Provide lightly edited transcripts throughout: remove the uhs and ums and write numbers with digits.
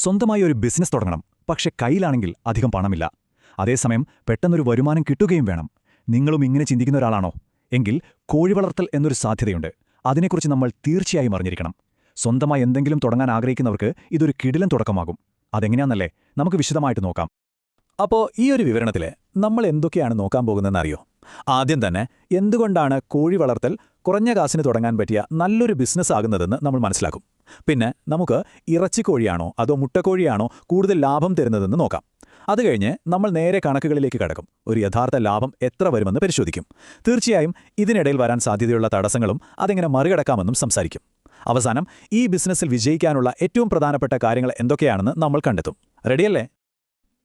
സ്വന്തമായി ഒരു ബിസിനസ് തുടങ്ങണം, പക്ഷെ കയ്യിലാണെങ്കിൽ അധികം പണമില്ല. അതേസമയം പെട്ടെന്നൊരു വരുമാനം കിട്ടുകയും വേണം. നിങ്ങളും ഇങ്ങനെ ചിന്തിക്കുന്ന ഒരാളാണോ? എങ്കിൽ കോഴിവളർത്തൽ എന്നൊരു സാധ്യതയുണ്ട്. അതിനെക്കുറിച്ച് നമ്മൾ തീർച്ചയായും അറിഞ്ഞിരിക്കണം. സ്വന്തമായി എന്തെങ്കിലും തുടങ്ങാൻ ആഗ്രഹിക്കുന്നവർക്ക് ഇതൊരു കിടിലൻ തുടക്കമാകും. അതെങ്ങനെയാണെന്നല്ലേ നമുക്ക് വിശദമായിട്ട് നോക്കാം. അപ്പോൾ ഈ ഒരു വിവരണത്തിൽ നമ്മൾ എന്തൊക്കെയാണ് നോക്കാൻ പോകുന്നതെന്ന് അറിയോ? ആദ്യം തന്നെ എന്തുകൊണ്ടാണ് കോഴി വളർത്തൽ കുറഞ്ഞ കാശിന് തുടങ്ങാൻ പറ്റിയ നല്ലൊരു ബിസിനസ് ആകുന്നതെന്ന് നമ്മൾ മനസ്സിലാക്കും. പിന്നെ നമുക്ക് ഇറച്ചിക്കോഴിയാണോ അതോ മുട്ടക്കോഴിയാണോ കൂടുതൽ ലാഭം തരുന്നതെന്ന് നോക്കാം. അത് കഴിഞ്ഞ് നമ്മൾ നേരെ കണക്കുകളിലേക്ക് കടക്കും. ഒരു യഥാർത്ഥ ലാഭം എത്ര വരുമെന്ന് പരിശോധിക്കും. തീർച്ചയായും ഇതിനിടയിൽ വരാൻ സാധ്യതയുള്ള തടസ്സങ്ങളും അതെങ്ങനെ മറികടക്കാമെന്നും സംസാരിക്കും. അവസാനം ഈ ബിസിനസ്സിൽ വിജയിക്കാനുള്ള ഏറ്റവും പ്രധാനപ്പെട്ട കാര്യങ്ങൾ എന്തൊക്കെയാണെന്ന് നമ്മൾ കണ്ടെത്തും. റെഡിയല്ലേ?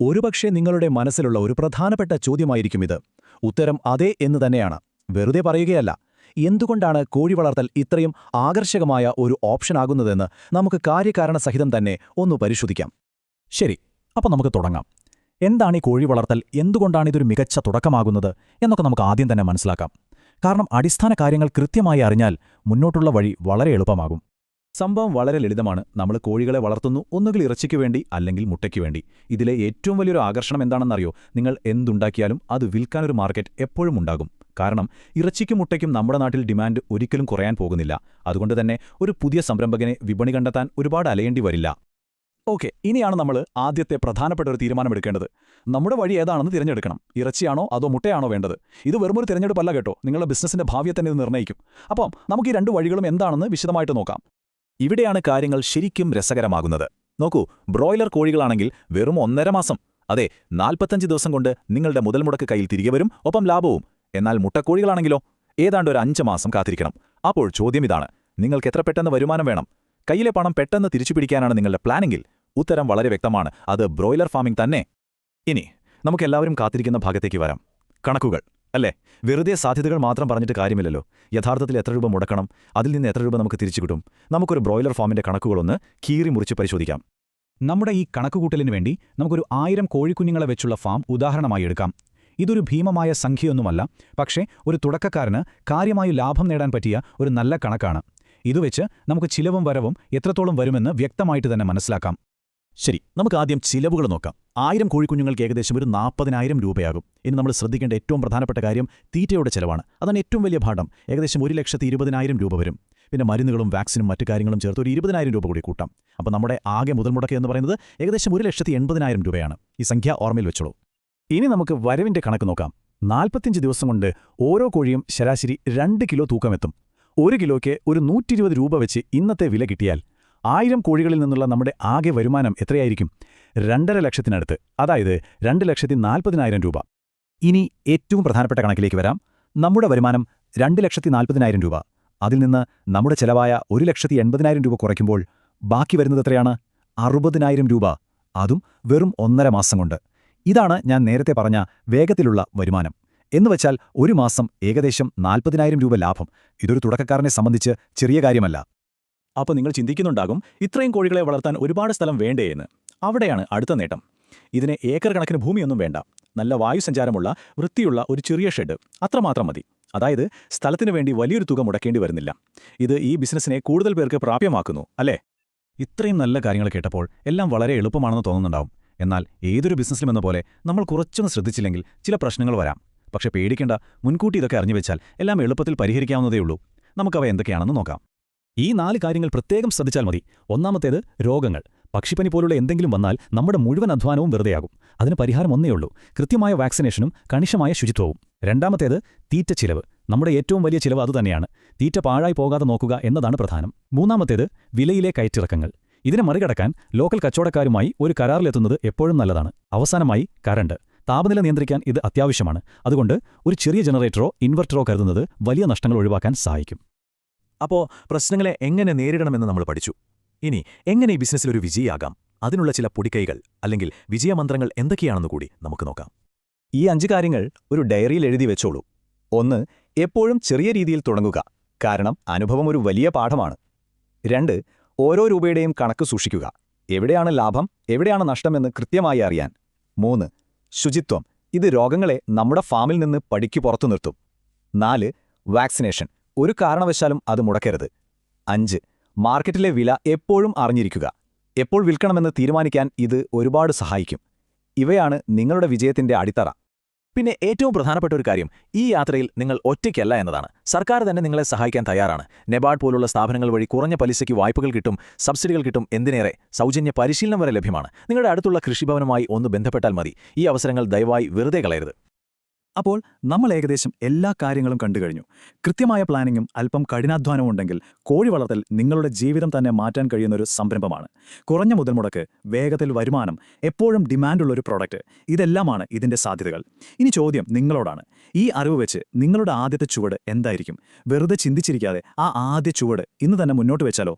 ഒരുപക്ഷെ നിങ്ങളുടെ മനസ്സിലുള്ള ഒരു പ്രധാനപ്പെട്ട ചോദ്യമായിരിക്കും ഇത്. ഉത്തരം അതെ എന്ന് തന്നെയാണ്. വെറുതെ പറയുകയല്ല. എന്തുകൊണ്ടാണ് കോഴി വളർത്തൽ ഇത്രയും ആകർഷകമായ ഒരു ഓപ്ഷനാകുന്നതെന്ന് നമുക്ക് കാര്യകാരണസഹിതം തന്നെ ഒന്ന് പരിശോധിക്കാം. ശരി, അപ്പോൾ നമുക്ക് തുടങ്ങാം. എന്താണ് ഈ കോഴി വളർത്തൽ, എന്തുകൊണ്ടാണ് ഇതൊരു മികച്ച തുടക്കമാകുന്നത് എന്നൊക്കെ നമുക്ക് ആദ്യം തന്നെ മനസ്സിലാക്കാം. കാരണം അടിസ്ഥാന കാര്യങ്ങൾ കൃത്യമായി അറിഞ്ഞാൽ മുന്നോട്ടുള്ള വഴി വളരെ എളുപ്പമാകും. സംഭവം വളരെ ലളിതമാണ്. നമ്മൾ കോഴികളെ വളർത്തുന്നു, ഒന്നുകിൽ ഇറച്ചിക്ക് വേണ്ടി അല്ലെങ്കിൽ മുട്ടയ്ക്ക് വേണ്ടി. ഇതിലെ ഏറ്റവും വലിയൊരു ആകർഷണം എന്താണെന്നറിയോ? നിങ്ങൾ എന്തുണ്ടാക്കിയാലും അത് വിൽക്കാനൊരു മാർക്കറ്റ് എപ്പോഴും ഉണ്ടാകും. കാരണം ഇറച്ചിക്കും മുട്ടയ്ക്കും നമ്മുടെ നാട്ടിൽ ഡിമാൻഡ് ഒരിക്കലും കുറയാൻ പോകുന്നില്ല. അതുകൊണ്ട് തന്നെ ഒരു പുതിയ സംരംഭകനെ വിപണി കണ്ടെത്താൻ ഒരുപാട് അലയേണ്ടി വരില്ല. ഓക്കെ, ഇനിയാണ് നമ്മൾ ആദ്യത്തെ പ്രധാനപ്പെട്ട ഒരു തീരുമാനമെടുക്കേണ്ടത്. നമ്മുടെ വഴി ഏതാണെന്ന് തിരഞ്ഞെടുക്കണം. ഇറച്ചിയാണോ അതോ മുട്ടയാണോ വേണ്ടത്? ഇത് വെറുമൊരു തിരഞ്ഞെടുപ്പല്ല കേട്ടോ, നിങ്ങളുടെ ബിസിനസിന്റെ ഭാവിയെ തന്നെ ഇത് നിർണ്ണയിക്കും. അപ്പം നമുക്ക് ഈ രണ്ട് വഴികളും എന്താണെന്ന് വിശദമായിട്ട് നോക്കാം. ഇവിടെയാണ് കാര്യങ്ങൾ ശരിക്കും രസകരമാകുന്നത്. നോക്കൂ, ബ്രോയിലർ കോഴികളാണെങ്കിൽ വെറും 1.5 മാസം, അതെ 45 ദിവസം കൊണ്ട് നിങ്ങളുടെ മുതൽ മുടക്ക് കയ്യിൽ തിരികെ വരും, ഒപ്പം ലാഭവും. എന്നാൽ മുട്ടക്കോഴികളാണെങ്കിലോ ഏതാണ്ട് ഒരു 5 മാസം കാത്തിരിക്കണം. അപ്പോൾ ചോദ്യം ഇതാണ്, നിങ്ങൾക്ക് എത്ര പെട്ടെന്ന് വരുമാനം വേണം? കയ്യിലെ പണം പെട്ടെന്ന് തിരിച്ചുപിടിക്കാനാണ് നിങ്ങളുടെ പ്ലാനെങ്കിൽ ഉത്തരം വളരെ വ്യക്തമാണ്, അത് ബ്രോയിലർ ഫാമിംഗ് തന്നെ. ഇനി നമുക്കെല്ലാവരും കാത്തിരിക്കുന്ന ഭാഗത്തേക്ക് വരാം. കണക്കുകൾ അല്ലേ? വെറുതെ സാധ്യതകൾ മാത്രം പറഞ്ഞിട്ട് കാര്യമില്ലല്ലോ. യഥാർത്ഥത്തിൽ എത്ര രൂപ മുടക്കണം, അതിൽ നിന്ന് എത്ര രൂപ നമുക്ക് തിരിച്ചു കിട്ടും? നമുക്കൊരു ബ്രോയിലർ ഫാമിന്റെ കണക്കുകളൊന്ന് കീറി മുറിച്ച് പരിശോധിക്കാം. നമ്മുടെ ഈ കണക്കുകൂട്ടലിന് വേണ്ടി നമുക്കൊരു 1000 കോഴിക്കുഞ്ഞുങ്ങളെ വെച്ചുള്ള ഫാം ഉദാഹരണമായി എടുക്കാം. ഇതൊരു ഭീമമായ സംഖ്യയൊന്നുമല്ല, പക്ഷേ ഒരു തുടക്കക്കാരന് കാര്യമായി ലാഭം നേടാൻ പറ്റിയ ഒരു നല്ല കണക്കാണ്. ഇതുവെച്ച് നമുക്ക് ചിലവും വരവും എത്രത്തോളം വരുമെന്ന് വ്യക്തമായിട്ട് തന്നെ മനസ്സിലാക്കാം. ശരി, നമുക്ക് ആദ്യം ചിലവുകൾ നോക്കാം. 1000 കോഴിക്കുഞ്ഞുങ്ങൾക്ക് ഏകദേശം ഒരു 40,000 രൂപയാകും. ഇനി നമ്മൾ ശ്രദ്ധിക്കേണ്ട ഏറ്റവും പ്രധാനപ്പെട്ട കാര്യം തീറ്റയുടെ ചെലവാണ്. അതാണ് ഏറ്റവും വലിയ ഭാഗം. ഏകദേശം 1,20,000 രൂപ വരും. പിന്നെ മരുന്നുകളും വാക്സിനും മറ്റു കാര്യങ്ങളും ചേർത്ത് ഒരു 20,000 രൂപ കൂടി കൂട്ടാം. അപ്പോൾ നമ്മുടെ ആകെ മുതൽ മുടക്ക് എന്ന് പറയുന്നത് ഏകദേശം 1,80,000 രൂപയാണ്. ഈ സംഖ്യ ഓർമ്മയിൽ വെച്ചോളൂ. ഇനി നമുക്ക് വരവിന്റെ കണക്ക് നോക്കാം. 45 ദിവസം കൊണ്ട് ഓരോ കോഴിയും ശരാശരി 2 കിലോ തൂക്കമെത്തും. 1 കിലോയ്ക്ക് ഒരു 120 രൂപ വെച്ച് ഇന്നത്തെ വില കിട്ടിയാൽ 1000 കോഴികളിൽ നിന്നുള്ള നമ്മുടെ ആകെ വരുമാനം എത്രയായിരിക്കും? 2.5 ലക്ഷത്തിനടുത്ത്, അതായത് 2,40,000 രൂപ. ഇനി ഏറ്റവും പ്രധാനപ്പെട്ട കണക്കിലേക്ക് വരാം. നമ്മുടെ വരുമാനം 2,40,000 രൂപ. അതിൽ നിന്ന് നമ്മുടെ ചെലവായ 1,80,000 രൂപ കുറയ്ക്കുമ്പോൾ ബാക്കി വരുന്നത് എത്രയാണ്? 60,000 രൂപ. അതും വെറും 1.5 മാസം കൊണ്ട്. ഇതാണ് ഞാൻ നേരത്തെ പറഞ്ഞ വേഗത്തിലുള്ള വരുമാനം. എന്നുവച്ചാൽ ഒരു മാസം ഏകദേശം 40,000 രൂപ ലാഭം. ഇതൊരു തുടക്കക്കാരനെ സംബന്ധിച്ച് ചെറിയ കാര്യമല്ല. അപ്പോൾ നിങ്ങൾ ചിന്തിക്കുന്നുണ്ടാകും, ഇത്രയും കോഴികളെ വളർത്താൻ ഒരുപാട് സ്ഥലം വേണ്ടേ എന്ന്. അവിടെയാണ് അടുത്ത നേട്ടം. ഇതിന് ഏക്കർ കണക്കിന് ഭൂമിയൊന്നും വേണ്ട. നല്ല വായുസഞ്ചാരമുള്ള വൃത്തിയുള്ള ഒരു ചെറിയ ഷെഡ് അത്രമാത്രം മതി. അതായത് സ്ഥലത്തിനു വേണ്ടി വലിയൊരു തുക മുടക്കേണ്ടി വരുന്നില്ല. ഇത് ഈ ബിസിനസ്സിനെ കൂടുതൽ പേർക്ക് പ്രാപ്യമാക്കുന്നു, അല്ലേ? ഇത്രയും നല്ല കാര്യങ്ങൾ കേട്ടപ്പോൾ എല്ലാം വളരെ എളുപ്പമാണെന്ന് തോന്നുന്നുണ്ടാവും. എന്നാൽ ഏതൊരു ബിസിനസ്സിലുമെന്ന പോലെ നമ്മൾ കുറച്ചൊന്ന് ശ്രദ്ധിച്ചില്ലെങ്കിൽ ചില പ്രശ്നങ്ങൾ വരാം. പക്ഷെ പേടിക്കേണ്ട, മുൻകൂട്ടി ഇതൊക്കെ അറിഞ്ഞുവെച്ചാൽ എല്ലാം എളുപ്പത്തിൽ പരിഹരിക്കാവുന്നതേയുള്ളൂ. നമുക്കവ എന്തൊക്കെയാണെന്ന് നോക്കാം. ഈ 4 കാര്യങ്ങൾ പ്രത്യേകം ശ്രദ്ധിച്ചാൽ മതി. ഒന്നാമത്തേത് രോഗങ്ങൾ. പക്ഷിപ്പനി പോലുള്ള എന്തെങ്കിലും വന്നാൽ നമ്മുടെ മുഴുവൻ അധ്വാനവും വെറുതെയാകും. അതിന് പരിഹാരം ഒന്നേയുള്ളൂ, കൃത്യമായ വാക്സിനേഷനും കണിശമായ ശുചിത്വവും. രണ്ടാമത്തേത് തീറ്റ ചിലവ്. നമ്മുടെ ഏറ്റവും വലിയ ചിലവ് അതുതന്നെയാണ്. തീറ്റ പാഴായി പോകാതെ നോക്കുക എന്നതാണ് പ്രധാനം. മൂന്നാമത്തേത് വിലയിലെ കയറ്റിറക്കങ്ങൾ. ഇതിനെ മറികടക്കാൻ ലോക്കൽ കച്ചവടക്കാരുമായി ഒരു കരാറിലെത്തുന്നത് എപ്പോഴും നല്ലതാണ്. അവസാനമായി കറണ്ട്. താപനില നിയന്ത്രിക്കാൻ ഇത് അത്യാവശ്യമാണ്. അതുകൊണ്ട് ഒരു ചെറിയ ജനറേറ്ററോ ഇൻവെർട്ടറോ കരുതുന്നത് വലിയ നഷ്ടങ്ങൾ ഒഴിവാക്കാൻ സഹായിക്കും. അപ്പോൾ പ്രശ്നങ്ങളെ എങ്ങനെ നേരിടണമെന്ന് നമ്മൾ പഠിച്ചു. ഇനി എങ്ങനെ ഈ ബിസിനസ്സിലൊരു വിജയിയാകാം, അതിനുള്ള ചില പൊടിക്കൈകൾ അല്ലെങ്കിൽ വിജയമന്ത്രങ്ങൾ എന്തൊക്കെയാണെന്ന് കൂടി നമുക്ക് നോക്കാം. ഈ 5 കാര്യങ്ങൾ ഒരു ഡയറിയിൽ എഴുതി വെച്ചോളൂ. 1. എപ്പോഴും ചെറിയ രീതിയിൽ തുടങ്ങുക, കാരണം അനുഭവം ഒരു വലിയ പാഠമാണ്. 2. ഓരോ രൂപയുടെയും കണക്ക് സൂക്ഷിക്കുക. എവിടെയാണ് ലാഭം, എവിടെയാണ് നഷ്ടമെന്ന് കൃത്യമായി അറിയാൻ. 3. ശുചിത്വം. ഇത് രോഗങ്ങളെ നമ്മുടെ ഫാമിൽ നിന്ന് പടിക്ക് പുറത്തു നിർത്തും. 4. വാക്സിനേഷൻ. ഒരു കാരണവശാലും അത് മുടക്കരുത്. 5. മാർക്കറ്റിലെ വില എപ്പോഴും അറിഞ്ഞിരിക്കുക. എപ്പോൾ വിൽക്കണമെന്ന് തീരുമാനിക്കാൻ ഇത് ഒരുപാട് സഹായിക്കും. ഇവയാണ് നിങ്ങളുടെ വിജയത്തിന്റെ അടിത്തറ. പിന്നെ ഏറ്റവും പ്രധാനപ്പെട്ട ഒരു കാര്യം, ഈ യാത്രയിൽ നിങ്ങൾ ഒറ്റയ്ക്കല്ല എന്നതാണ്. സർക്കാർ തന്നെ നിങ്ങളെ സഹായിക്കാൻ തയ്യാറാണ്. നെബാർഡ് പോലുള്ള സ്ഥാപനങ്ങൾ വഴി കുറഞ്ഞ പലിശയ്ക്ക് വായ്പകൾ കിട്ടും, സബ്സിഡികൾ കിട്ടും, എന്തിനേറെ സൗജന്യ പരിശീലനം വരെ ലഭ്യമാണ്. നിങ്ങളുടെ അടുത്തുള്ള കൃഷിഭവനുമായി ഒന്ന് ബന്ധപ്പെട്ടാൽ മതി. ഈ അവസരങ്ങൾ ദയവായി വെറുതെ കളയരുത്. അപ്പോൾ നമ്മൾ ഏകദേശം എല്ലാ കാര്യങ്ങളും കണ്ടുകഴിഞ്ഞു. കൃത്യമായ പ്ലാനിങ്ങും അല്പം കഠിനാധ്വാനവും ഉണ്ടെങ്കിൽ കോഴി വളർത്തൽ നിങ്ങളുടെ ജീവിതം തന്നെ മാറ്റാൻ കഴിയുന്നൊരു സംരംഭമാണ്. കുറഞ്ഞ മുതൽ മുടക്ക്, വേഗത്തിൽ വരുമാനം, എപ്പോഴും ഡിമാൻഡുള്ളൊരു പ്രോഡക്റ്റ്, ഇതെല്ലാമാണ് ഇതിന്റെ സാധ്യതകൾ. ഇനി ചോദ്യം നിങ്ങളോടാണ്. ഈ അറിവ് വെച്ച് നിങ്ങളുടെ ആദ്യത്തെ ചുവട് എന്തായിരിക്കും? വെറുതെ ചിന്തിച്ചിരിക്കാതെ ആ ആദ്യ ചുവട് ഇന്ന് തന്നെ മുന്നോട്ട് വെച്ചാലോ?